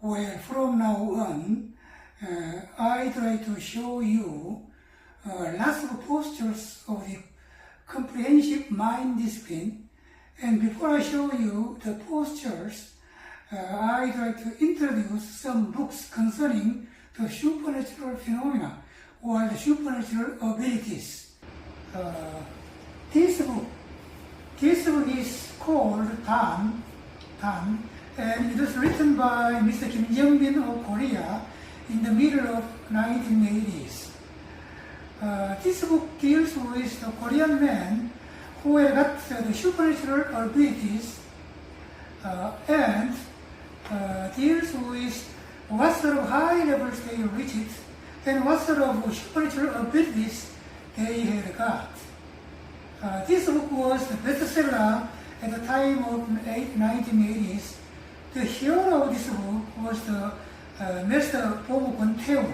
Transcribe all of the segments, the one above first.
Well, from now on, I try to show you lots of postures of the comprehensive mind discipline. And before I show you the postures, I try to introduce some books concerning the supernatural phenomena or the supernatural abilities. This book is called ㄱ.This, and it was written by Mr. Kim Jung-bin of Korea in the middle of 1980s. This book deals with the Korean man who had got the supernatural abilities and deals with what sort of high levels they reached and what sort of supernatural abilities they had got. This book was the bestseller at the time of 1980s. The hero of this book was the Master ㄱ.This.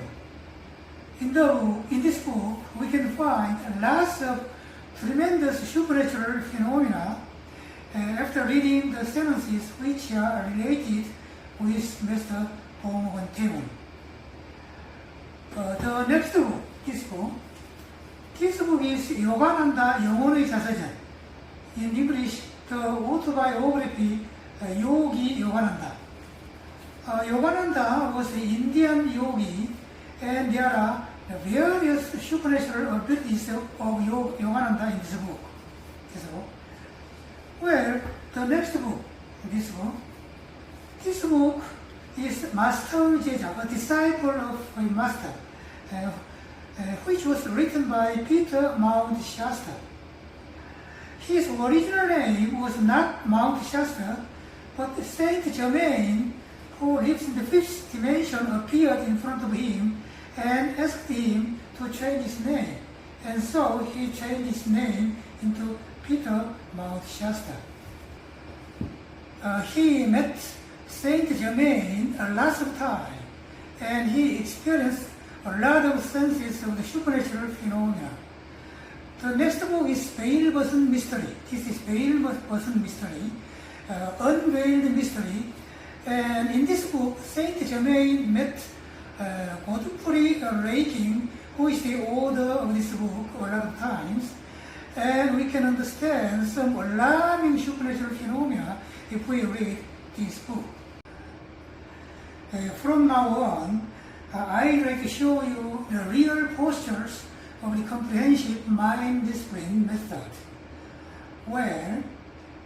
In this book, we can find lots of tremendous supernatural phenomena after reading the sentences which are related with Master ㄱ.This. The next book, this book is 요가난다 영혼의 자서전. In English, the autobiography Yogi Yogananda. Yogananda was an Indian yogi, and there are various supernatural abilities of Yogananda in this book. Well, the next book, this book is Master 제자, a disciple of a master, which was written by Peter Mount Shasta. His original name was not Mount Shasta, but Saint Germain, who lives in the fifth dimension, appeared in front of him and asked him to change his name. And so he changed his name into Peter Mount Shasta. He met Saint Germain a lot of time, and he experienced a lot of senses of the supernatural phenomena. The next book is Veiled Person Mystery. This is Veiled Person Mystery, Unveiled Mystery. And in this book, Saint Germain met Godfrey Raking, who is the author of this book a lot of times. And we can understand some alarming supernatural phenomena if we read this book. From now on, I'd like to show you the real postures of the comprehensive mind discipline method. Well,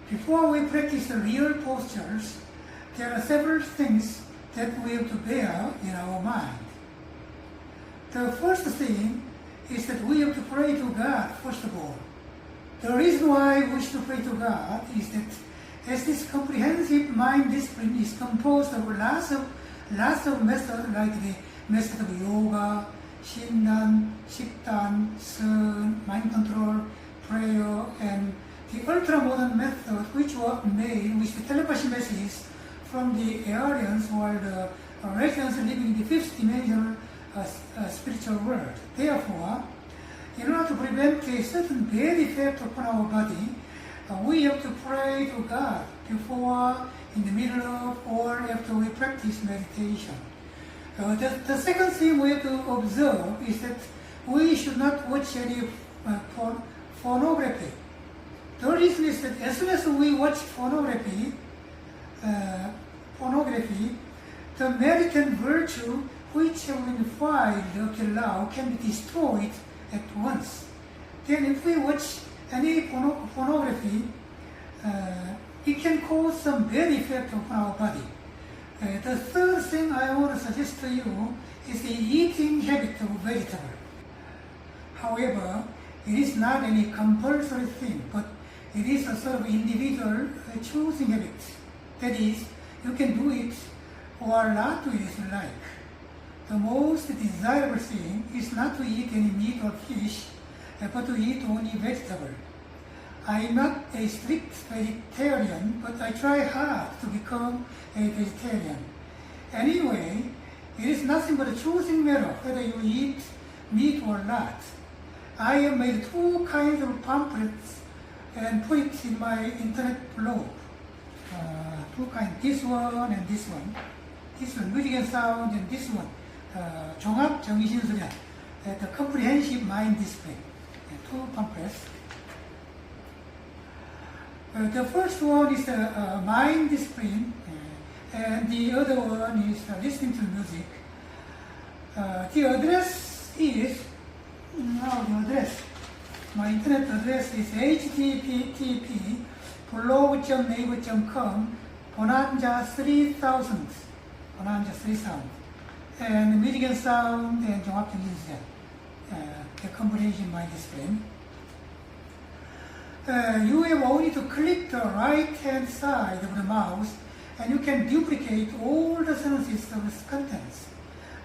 before we practice the real postures, there are several things that we have to bear in our mind. The first thing is that we have to pray to God first of all. The reason why we wish to pray to God is that as this comprehensive mind discipline is composed of lots of methods like the method of yoga, 신단, 식단, sun, mind control, prayer, and the ultra-modern method which were made with the telepathy messages from the aliens or the Russians living in the fifth dimensional spiritual world. Therefore, in order to prevent a certain bad effect upon our body, we have to pray to God before, in the middle of, or after we practice meditation. The second thing we have to observe is that we should not watch any pornography. The reason is that as soon as we watch pornography, the merit and virtue which have been filed up till now can be destroyed at once. Then if we watch any pornography, it can cause some bad effect on our body. The third thing I want to suggest to you is the eating habit of vegetable. However, it is not any compulsory thing, but it is a sort of individual choosing habit. That is, you can do it or not do it as you like. The most desirable thing is not to eat any meat or fish, but to eat only vegetable. I am not a strict vegetarian, but I try hard to become a vegetarian. Anyway, it is nothing but a choosing matter whether you eat meat or not. I have made 2 kinds of pamphlets and put it in my internet blog. 2 kinds, this one and this one. this one, music and sound, and this one, 종합 정신수련, the comprehensive mind discipline. Two pamphlets. The first one is the mind discipline, and the other one is listening to music. The address is, my internet address is http://blog.naver.com bonanza 3000, and music and sound and 종합 정신수련, the comprehensive mind discipline. You have only to click the right hand side of the mouse and you can duplicate all the sentences of its contents.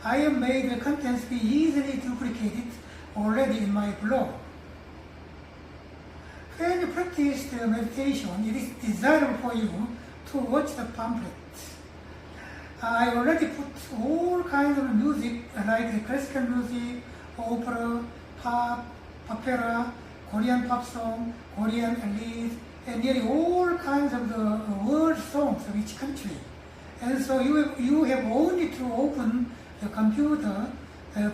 I have made the contents be easily duplicated already in my blog. When you practice the meditation, it is desirable for you to watch the pamphlet. I already put all kinds of music like the classical music, opera, pop, opera, Korean pop song, Korean lead, and nearly all kinds of the world songs of each country. And so you have only to open the computer,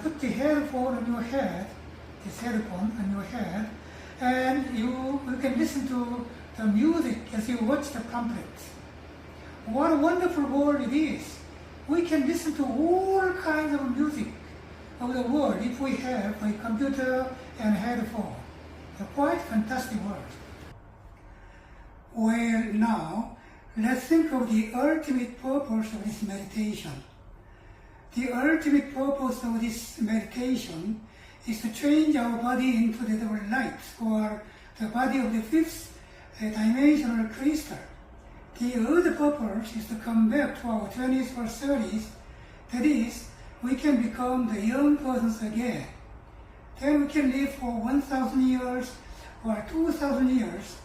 put the headphone on your head, and you can listen to the music as you watch the pamphlet. What a wonderful world it is. We can listen to all kinds of music of the world if we have a computer and headphone. A quite fantastic world. Well, now, let's think of the ultimate purpose of this meditation. The ultimate purpose of this meditation is to change our body into the double light, or the body of the fifth dimensional crystal. The other purpose is to come back to our 20s or 30s, that is, we can become the young persons again. Then we can live for 1,000 years or 2,000 years,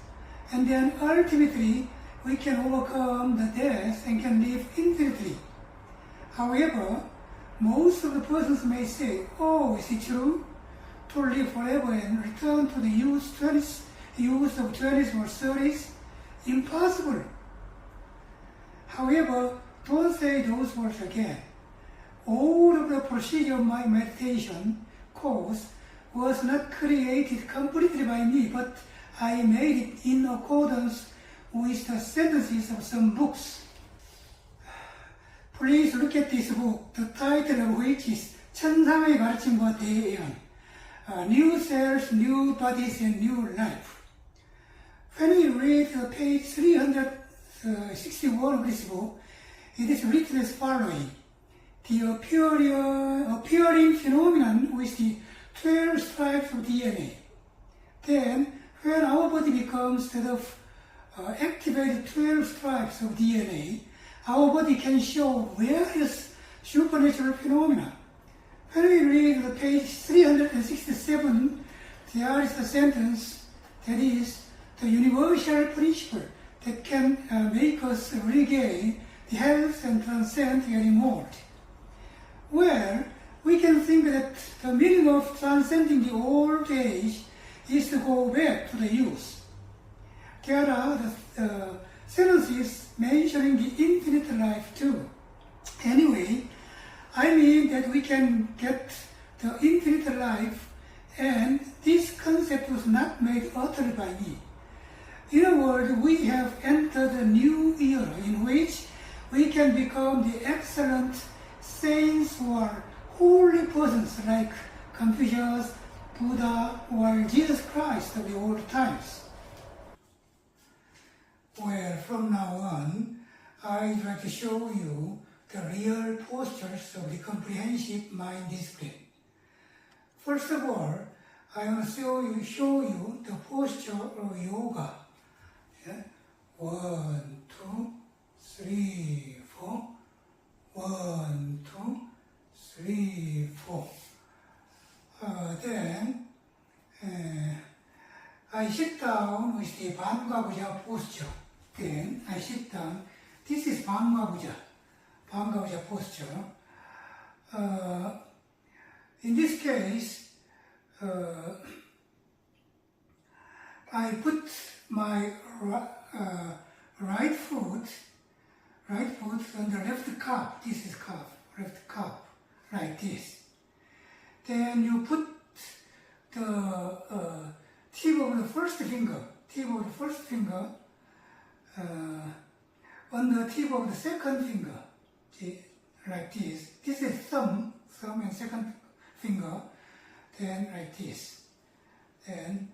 and then ultimately we can overcome the death and can live infinitely. However, most of the persons may say, oh, is it true? To live forever and return to the youth of 20s or 30s? Impossible. However, don't say those words again. All of the procedure of my meditation course was not created completely by me, but I made it in accordance with the sentences of some books. Please look at this book, the title of which is 천상의 가르침과 대예언, New Cells, New Bodies, and New Life. When we read page 361 of this book, it is written as following: the appearing phenomenon with the 12 stripes of DNA. Then, when our body becomes that of activated 12 stripes of DNA, our body can show various supernatural phenomena. When we read page 367, there is a sentence that is the universal principle that can make us regain the health and transcend the immortality. Well, we can think that the meaning of transcending the old age is to go back to the youth. There are the sentences mentioning the infinite life too. Anyway, I mean that we can get the infinite life, and this concept was not made utterly by me. In a word, we have entered a new era in which we can become the excellent saints or holy persons like Confucius, Buddha, or Jesus Christ of the old times. Well, from now on, I'd like to show you the real postures of the comprehensive mind discipline. First of all, I want to show you the posture of yoga. Yeah? 1, 2, 3, 4. 1, 2, 3, 4. Then I sit down with the 반가부자 posture. Then I sit down. This is 반가부자 posture. In this case, I put my right foot right foot on the left calf. This is calf, left calf, like this. Then you put the tip of the first finger on the tip of the second finger, like this. This is thumb and second finger. Then like this. Then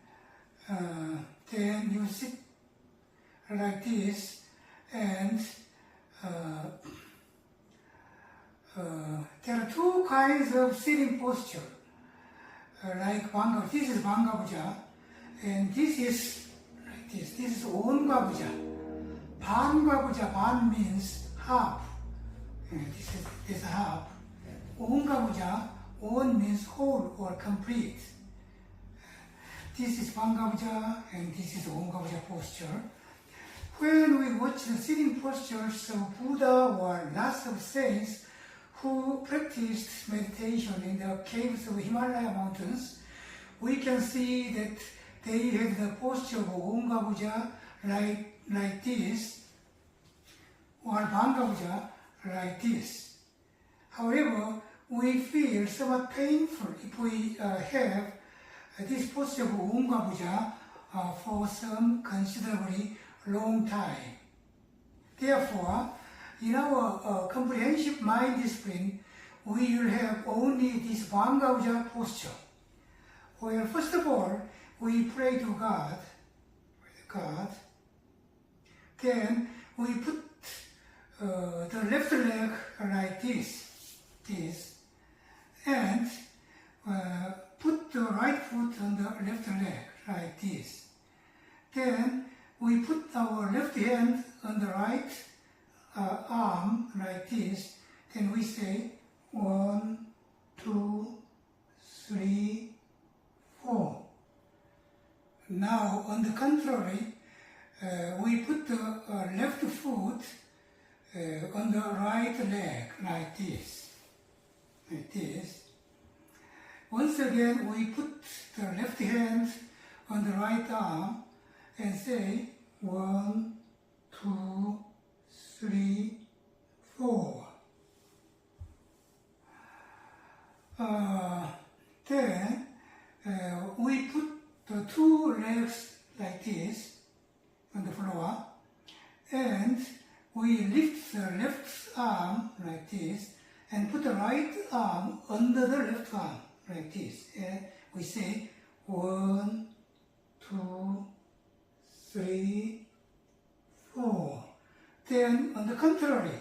you sit like this, and there are two kinds of sitting posture. Like Banga, this is Banga Puja, and this is like this. This is Onga Puja. Banga Puja, Ban means half. This is half. Onga Puja, On means whole or complete. This is Banga Puja, and this is Onga Puja posture. When we watch the sitting postures of Buddha or lots of saints who practiced meditation in the caves of Himalaya mountains, we can see that they have the posture of Onga Puja like this, or Banga Puja like this. However, we feel somewhat painful if we have this posture of Onga Puja for some considerably long time. Therefore, in our comprehensive mind discipline, we will have only this Banga Puja posture, where first of all we pray to God. Then we put the left leg like this, and put the right foot on the left leg like this. Then we put our left hand on the right arm like this. Then we say 1, 2, 3, 4. Now, on the contrary, we put the left foot on the right leg like this. Once again, we put the left hand on the right arm and say 1, 2, 3, 4. Then we put the two legs like this on the floor, and we lift the left arm like this and put the right arm under the left arm like this. And we say 1, 2, 3, 4. Then on the contrary,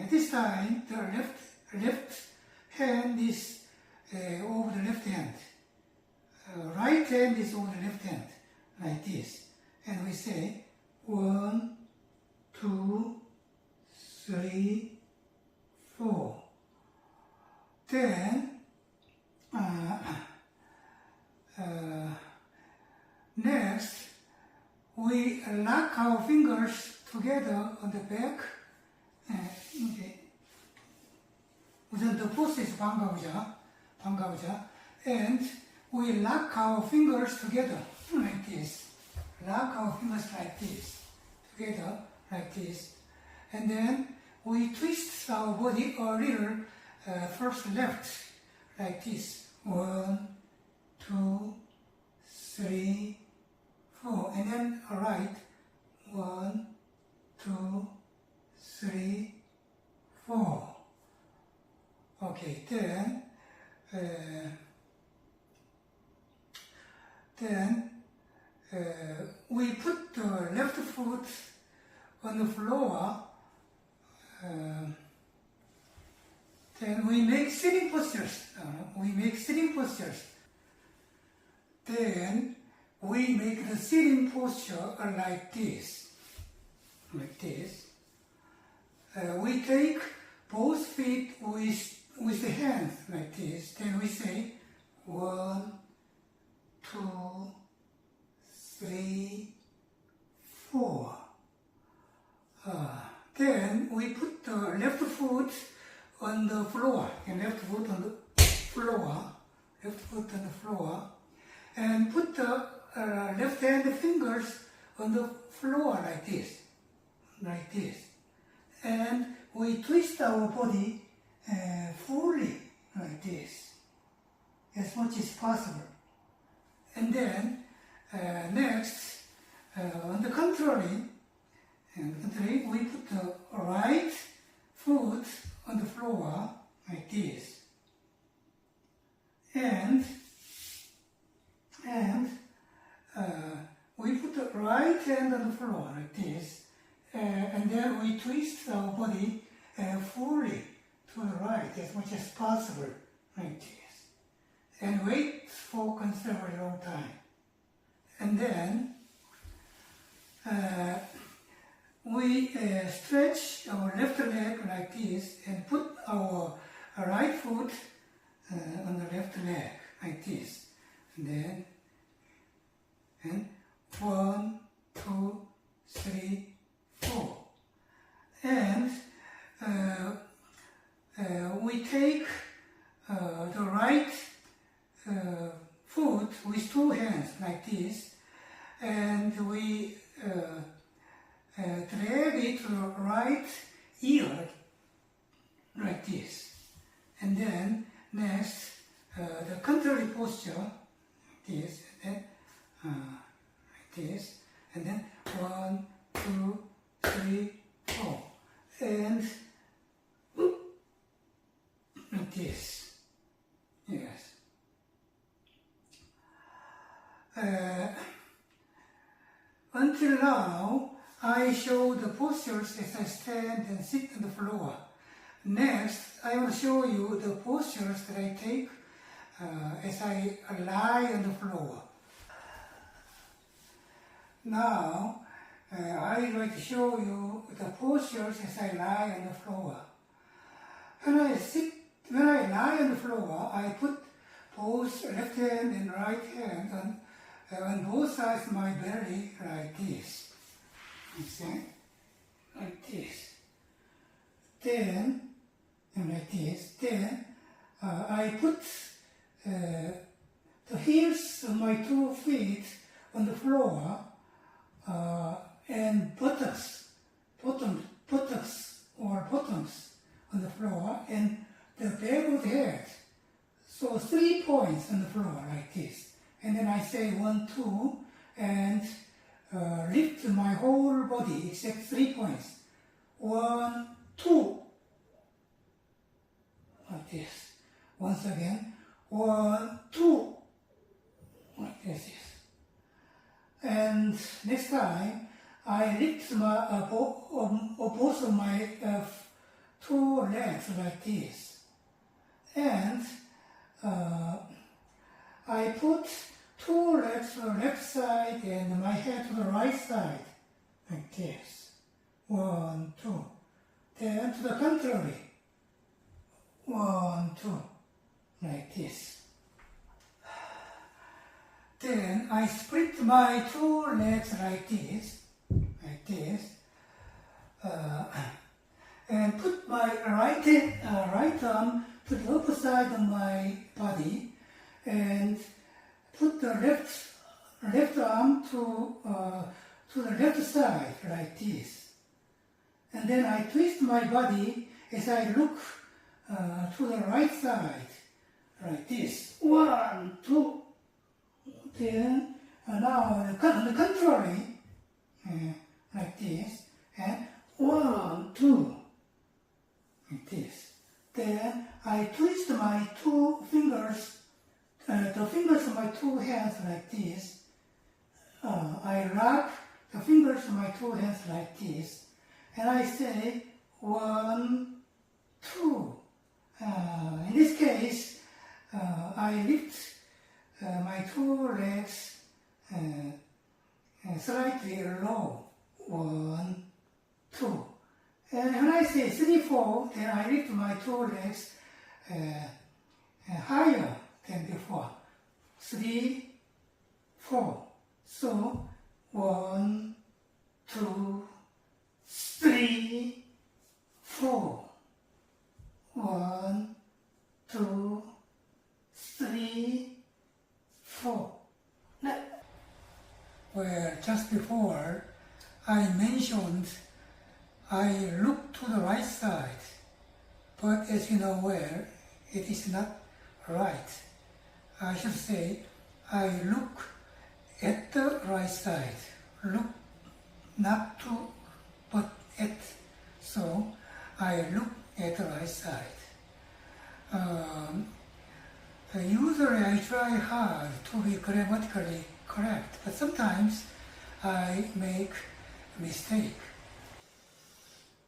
this time the left hand is over the left hand. Right hand is over the left hand, like this. And we say 1, 2, 3, 4. Then next, we lock our fingers together on the back. Okay. Then the pose is Banga Puja, and we lock our fingers together like this. Lock our fingers like this, together like this, and then we twist our body a little. First left like this. 1, 2, 3, 4, and then right. 1, 2, 3, 4. Okay, then we put the left foot on the floor. Then we make sitting postures. Then we make the sitting posture like this. We take both feet with the hands like this. Then we say 1, 2, 3, 4. Then we put the left foot on the floor, left foot on the floor, and put the left hand fingers on the floor like this. and we twist our body fully like this, as much as possible. And then next, on the contrary, we put the right foot on the floor like this, and we put the right hand on the floor like this, and then we twist our body fully to the right as much as possible like this, and wait for considerably long time. And then we stretch our left leg like this and put our right foot on the left leg like this. And then 1, 2, 3, 4. And we take the right foot with two hands like this, and we drag it to the right ear like this. And then next, the contrary posture like this, and then like this, and then 1, 2, 3, 4, and whoop, like this. Yes. Until now, I show the postures as I stand and sit on the floor. Next, I will show you the postures that I take as I lie on the floor. Now, I would like to show you the postures as I lie on the floor. When I lie on the floor, I put both left hand and right hand on both sides of my belly like this. Okay? Like this. Then, and like this. Then, I put the heels of my 2 feet on the floor and buttocks on the floor, and the back of the head. So 3 points on the floor like this. And then I say 1, 2, and lift my whole body except 3 points. 1, 2. Like this. Once again. 1, 2. Like this. And next time, I lift my both of my 2 legs like this. And I put 2 legs to the left side and my head to the right side, like this. 1, 2. Then to the contrary. 1, 2. Like this. Then I split my 2 legs like this, and put my right arm to the upper side of my body, and put the left arm to the left side like this. And then I twist my body as I look to the right side like this. 1, 2. Then now on the contrary, like this, and 1, 2, like this. Then I twist my 2 fingers, the fingers of my 2 hands like this. I wrap the fingers of my 2 hands like this, and I say 1, 2. In this case, I lift my 2 legs slightly low. 1, 2. And when I say 3, 4, then I lift my 2 legs higher than before. 3, 4. So 1, 2, 3, 4. 1, 2, 3, 4. Well, just before I mentioned I look to the right side, but as you know well, it is not right. I should say, I look at the right side. Look not to, but at. So, I look at the right side. Usually I try hard to be grammatically correct, but sometimes I make a mistake.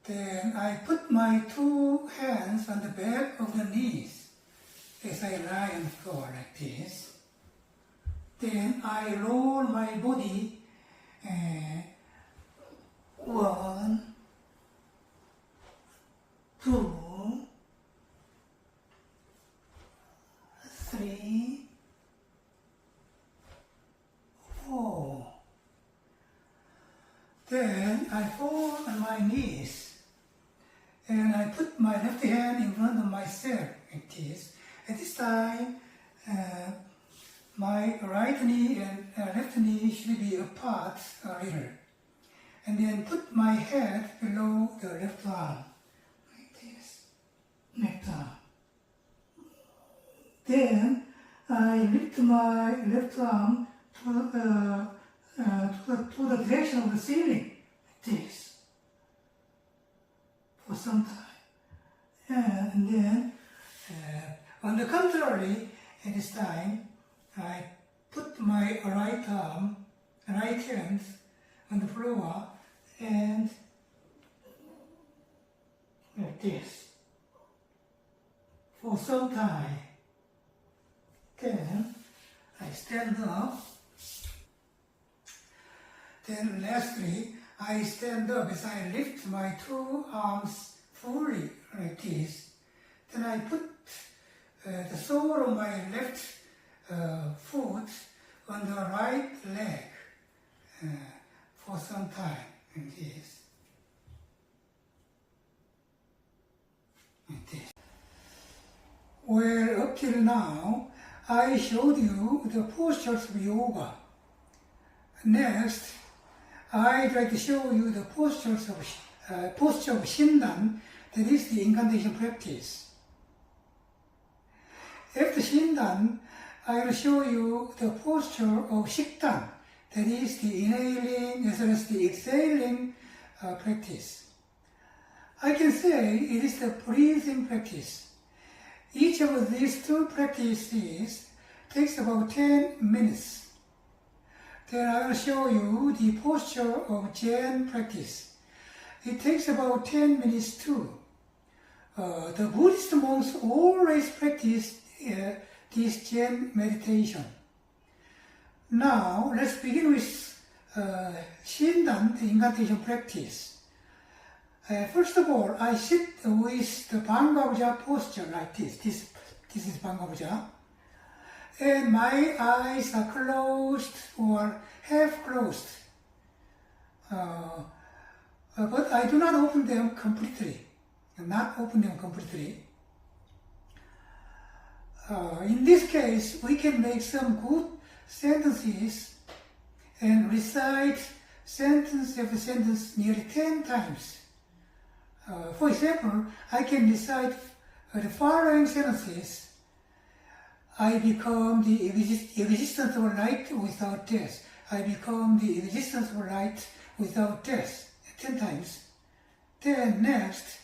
Then I put my two hands on the back of the knees as I lie on the floor like this. Then I roll my body 1, 2, 3, 4. Then I fall on my knees and I put my left hand in front of myself like this. At this time, my right knee and left knee should be apart a little. And then put my head below the left arm, like this, left arm. Then I lift my left arm to the direction of the ceiling, like this, for some time. And then, on the contrary, at this time, I put my right hand on the floor and like this for some time. Then I stand up. Then lastly, I stand up as I lift my two arms fully like this. Then I put the sole of my left foot on the right leg for some time like this. Like this. Well, up till now, I showed you the postures of yoga. Next, I'd like to show you the posture of Shindan, that is the incantation practice. After Shindan, I will show you the posture of Shikdan, that is the inhaling as well as the exhaling practice. I can say it is the breathing practice. Each of these two practices takes about 10 minutes. Then I will show you the posture of Zen practice. It takes about 10 minutes too. The Buddhist monks always practice this Zen meditation. Now, let's begin with Shindan, the incantation practice. First of all, I sit with the Bangabja posture like this. This is Bangabja. And my eyes are closed or half closed. But I do not open them completely. In this case, we can make some good sentences and recite sentence after sentence nearly 10 times. For example, I can recite the following sentences. I become the existence of light without death. I become the existence of light without death. 10 times. Then next,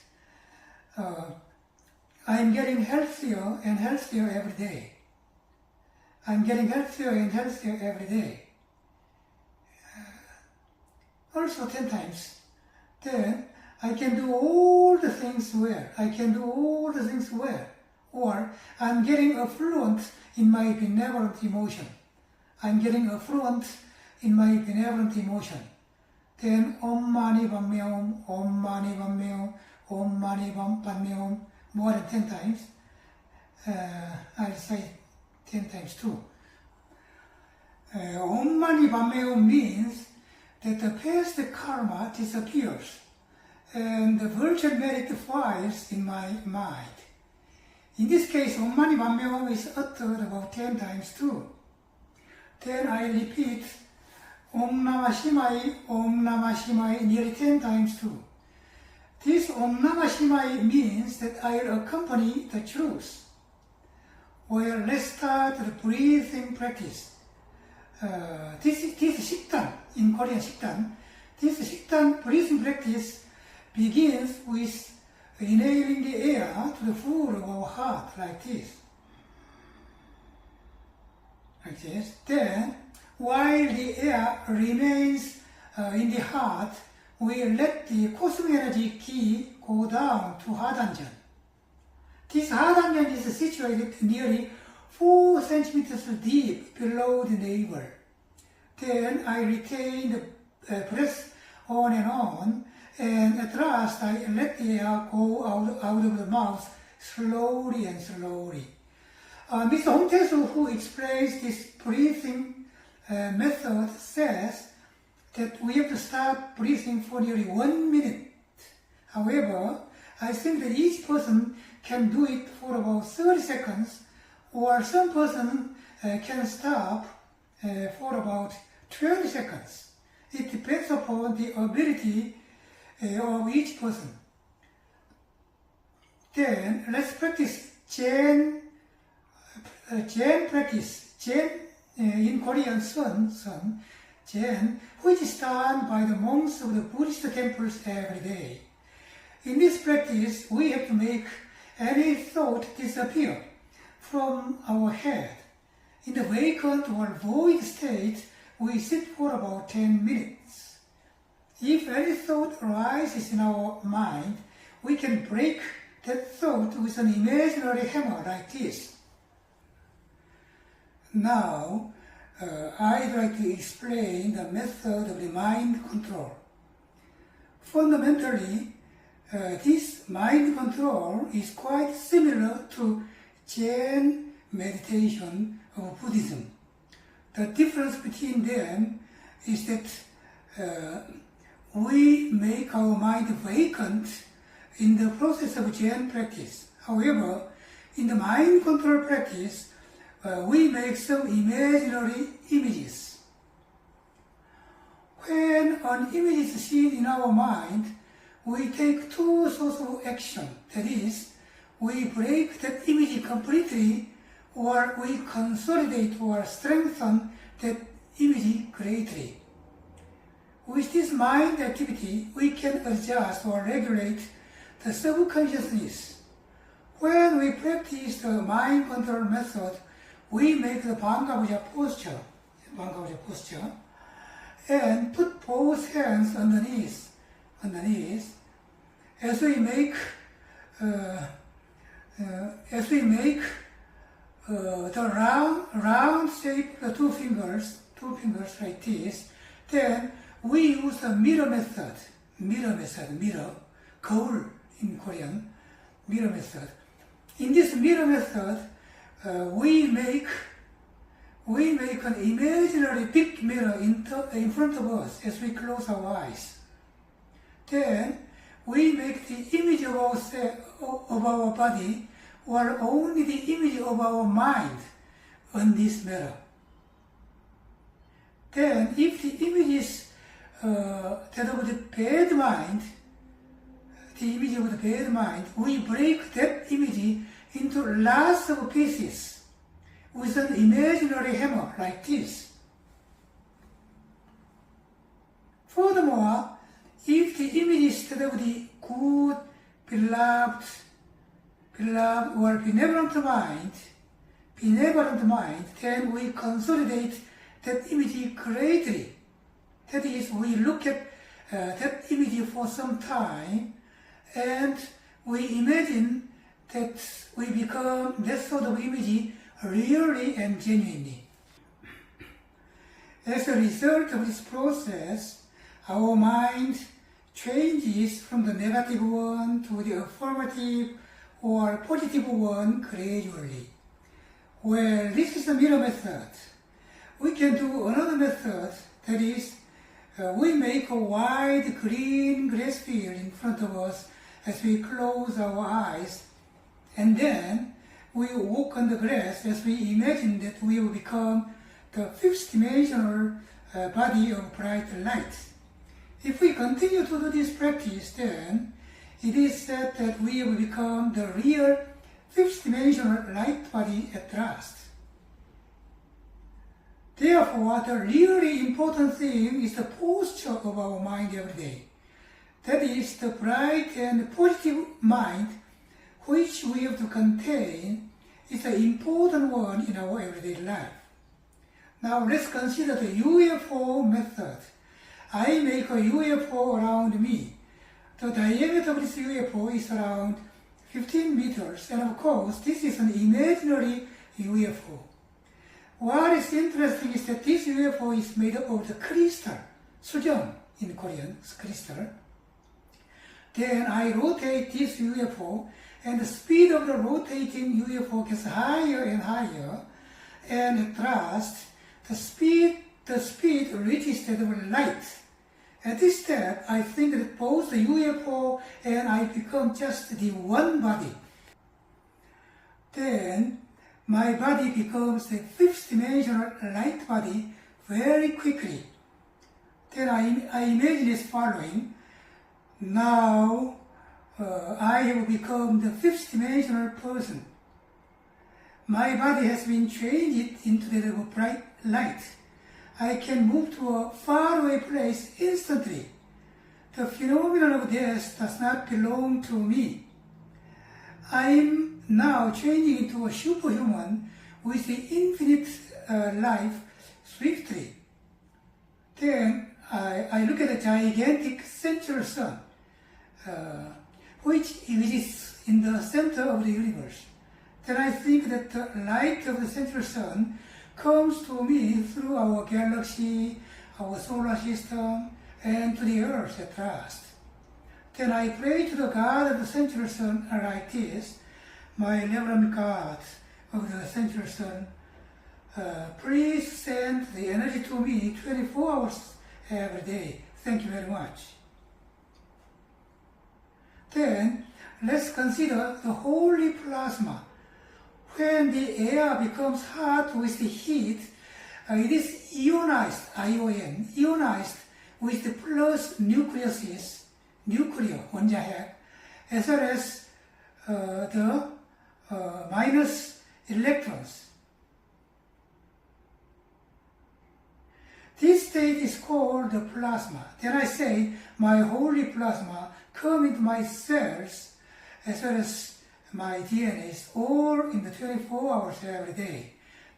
I'm getting healthier and healthier every day. I'm getting healthier and healthier every day. Also 10 times. Then I can do all the things well. I can do all the things well. Or I'm getting affluent in my benevolent emotion. I'm getting affluent in my benevolent emotion. Then Om Mani Padme Hum, Om Mani Padme Hum, Om Mani Padme Hum, more than 10 times. I'll say 10 times too. Om Mani Padme Hum means that the past karma disappears and the virtual merit files in my mind. In this case, Om Mani Padme Hum is uttered about 10 times too. Then I repeat Om Namah Shivaya nearly 10 times too. This Om Namah Shivaya means that I'll accompany the truth. Well, let's start the breathing practice. This 식단, in Korean 식단, this 식단 breathing practice begins with inhaling the air to the full of our heart, like this. Like this. Then, while the air remains in the heart, we let the cosmic energy ki go down to Hadanjan. This Hadanjan is situated nearly 4 centimeters deep below the navel. Then I retain the breath on, and at last I let the air go out of the mouth slowly and slowly. Mr. Hong Tae-soo, who explains this breathing method, says that we have to start breathing for nearly 1 minute. However, I think that each person can do it for about 30 seconds, or some person can stop for about 20 seconds. It depends upon the ability of each person. Then let's practice Jen practice. Jen in Korean sun, Jen, which is done by the monks of the Buddhist temples every day. In this practice, we have to make any thought disappear from our head. In the vacant or void state, we sit for about 10 minutes. If any thought arises in our mind, we can break that thought with an imaginary hammer like this. Now, I'd like to explain the method of the mind control. Fundamentally, this mind control is quite similar to Zen meditation of Buddhism. The difference between them is that we make our mind vacant in the process of Zen practice. However, in the mind control practice, we make some imaginary images. When an image is seen in our mind, we take two sorts of action. That is, we break that image completely, or we consolidate or strengthen that image greatly. With this mind activity, we can adjust or regulate the subconsciousness. When we practice the mind control method, we make the Bangabhuja posture, and put both hands underneath. As we make the round shape, the two fingers like this, then we use the mirror method, 거울 in Korean, mirror method. In this mirror method, we make an imaginary big mirror in front of us as we close our eyes. Then we make the image of our body, or only the image of our mind on this mirror. Then if the image is that of the bad mind, we break that image into lots of pieces with an imaginary hammer like this. Furthermore, if the image is that of the good, beloved or benevolent mind, then we consolidate that image greatly. That is, we look at that image for some time, and we imagine that we become that sort of image really and genuinely. As a result of this process, our mind changes from the negative one to the affirmative or positive one gradually. Well, this is the mirror method. We can do another method, that is, we make a wide green grass field in front of us as we close our eyes, and then we walk on the grass as we imagine that we will become the fifth dimensional body of bright light. If we continue to do this practice, then it is said that we will become the real fifth-dimensional light body at last. Therefore, the really important thing is the posture of our mind every day. That is, the bright and positive mind which we have to contain is the important one in our everyday life. Now let's consider the UFO method. I make a UFO around me. The diameter of this UFO is around 15 meters, and of course this is an imaginary UFO. What is interesting is that this UFO is made up of the crystal, 수정 in Korean, crystal. Then I rotate this UFO, and the speed of the rotating UFO gets higher and higher, and at last the speed reaches that of light. At this step, I think that both the UFO and I become just the one body. Then my body becomes a fifth-dimensional light body very quickly. Then I imagine this following. Now I have become the fifth-dimensional person. My body has been changed into that bright light. I can move to a faraway place instantly. The phenomenon of death does not belong to me. I am now changing into a superhuman with the infinite life swiftly. Then I look at a gigantic central sun, which is in the center of the universe. Then I think that the light of the central sun comes to me through our galaxy, our solar system, and to the earth at last. Then I pray to the God of the central sun like this: my Reverend God of the central sun, please send the energy to me 24 hours every day. Thank you very much. Then let's consider the holy plasma. When the air becomes hot with the heat, it is ionized, ION, ionized with the plus nucleuses, nuclear, 원자핵, as well as the minus electrons. This state is called the plasma. Then I say, my holy plasma, come into my cells, as well as my DNA is all in the 24 hours every day.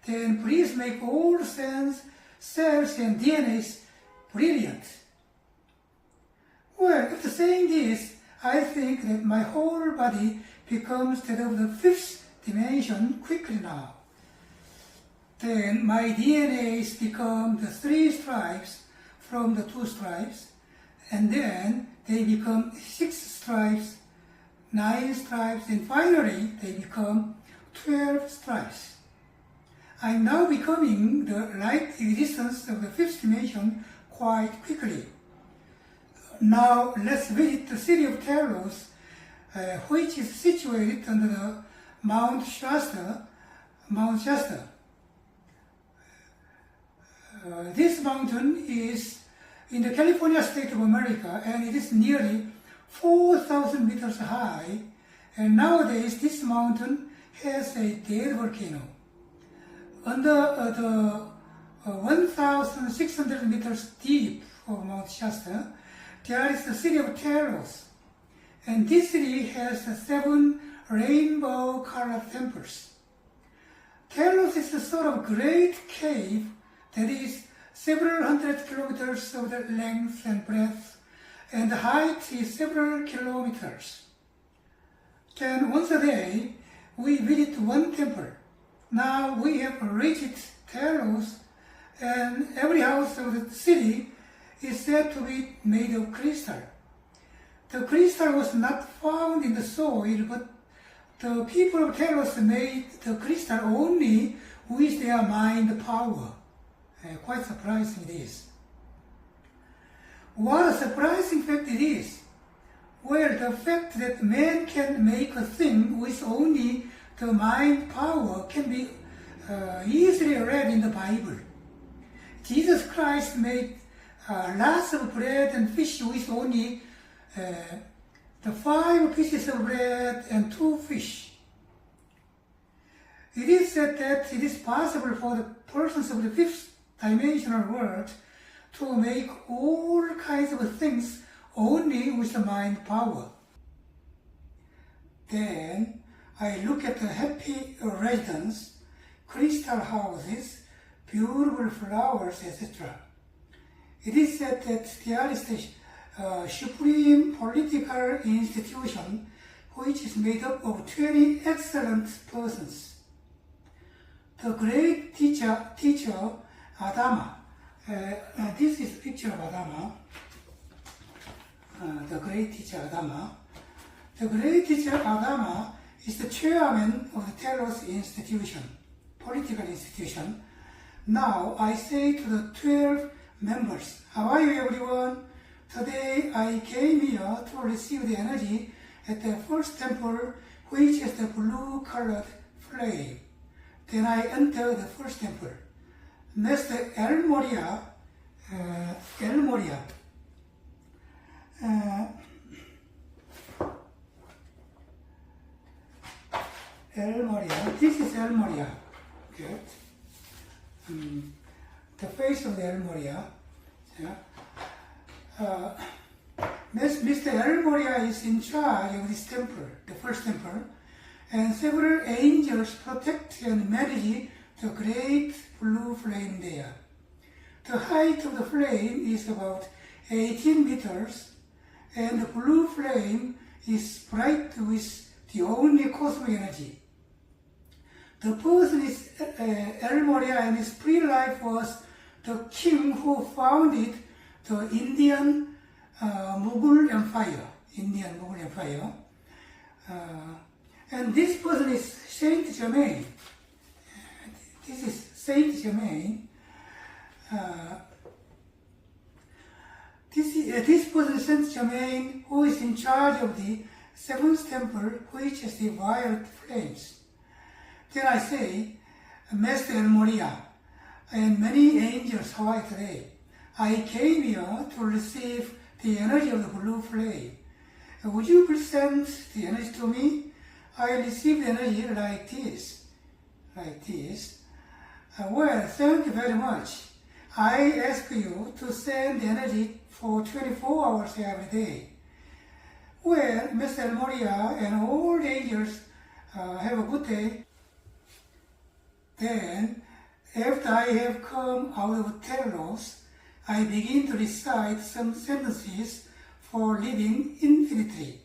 Then please make all cells and DNAs brilliant. Well, after saying this, I think that my whole body becomes that of the fifth dimension quickly now. Then my DNAs become the 3 stripes from the 2 stripes, and then they become 6 stripes, 9 stripes, and finally they become 12 stripes. I'm now becoming the light existence of the fifth dimension quite quickly. Now let's visit the city of Telos, which is situated under the Mount Shasta. This mountain is in the California state of America, and it is nearly 4,000 meters high, and nowadays this mountain has a dead volcano. Under the 1,600 meters deep of Mount Shasta, there is the city of Telos, and this city has 7 rainbow-colored temples. Telos is a sort of great cave that is several hundred kilometers of the length and breadth, and the height is several kilometers. Then once a day, we visit one temple. Now we have reached Telos, and every house of the city is said to be made of crystal. The crystal was not found in the soil, but the people of Telos made the crystal only with their mind power. Quite surprising it is. What a surprising fact it is. Well, the fact that man can make a thing with only the mind power can be easily read in the Bible. Jesus Christ made lots of bread and fish with only the 5 pieces of bread and 2 fish. It is said that it is possible for the persons of the 5th dimensional world to make all kinds of things only with the mind power. Then I look at the happy residence, crystal houses, beautiful flowers, etc. It is said that there is the supreme political institution which is made up of 20 excellent persons. The great teacher Adama, this is a picture of Adama, the great teacher Adama. The great teacher Adama is the chairman of the Telos institution, political institution. Now I say to the 12 members, how are you everyone? Today I came here to receive the energy at the first temple, which is the blue-colored flame. Then I enter the first temple. Master ㄚ.Moria, this is ㄚ.Moria. Okay. The face of the ㄚ.Moria. Yeah. Mr. ㄚ.Moria is in charge of this temple, the first temple, and several angels protect and manage the great blue flame there. The height of the flame is about 18 meters, and the blue flame is bright with the only cosmic energy. The person is ㄚ.Moria, and his pre-life was the king who founded the Indian Mughal Empire. And this person is Saint Germain. This is Saint Germain. This person is Saint Germain, who is in charge of the 7th temple, which is the violet flames. Then I say, Master ㄚ.Moria and many angels, how are you today? I came here to receive the energy of the blue flame. Would you present the energy to me? I receive the energy like this. Well, thank you very much. I ask you to send the energy for 24 hours every day. Well, Mr. ㄚ.Moria and all the angels have a good day. Then, after I have come out of Telos, I begin to recite some sentences for living infinitely.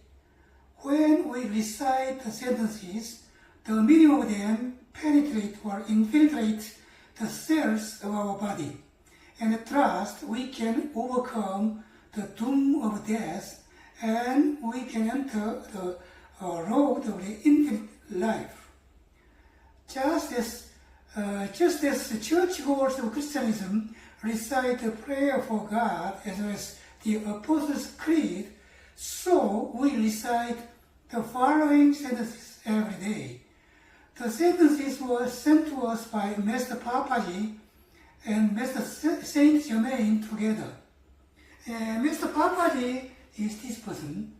When we recite the sentences, the meaning of them penetrate or infiltrate the cells of our body, and at last we can overcome the doom of death, and we can enter the road of the infinite life. Just as the churchgoers of Christianism recite the prayer for God as well as the Apostles' Creed, so we recite the following sentences every day. The sentences were sent to us by Master Papaji and Master Saint Germain together. Master Papaji is this person.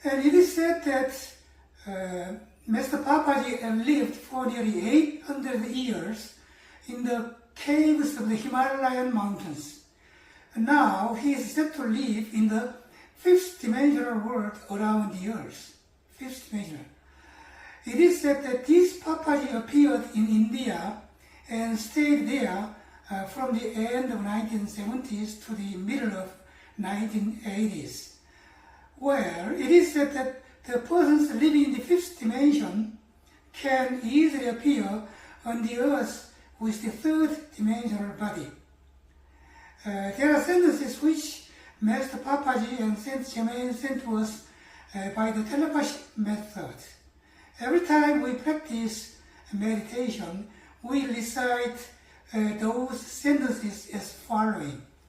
And it is said that Master Papaji lived for nearly 800 years in the caves of the Himalayan mountains. Now he is said to live in the 5th dimensional world around the earth. 5th dimensional. It is said that this Papaji appeared in India and stayed there from the end of 1970s to the middle of 1980s. Well, it is said that the persons living in the 5th dimension can easily appear on the earth with the 3rd dimensional body. There are sentences which Master Papaji and Saint Germain sent to us by the telepathy method. Every time we practice meditation, we recite those sentences as following.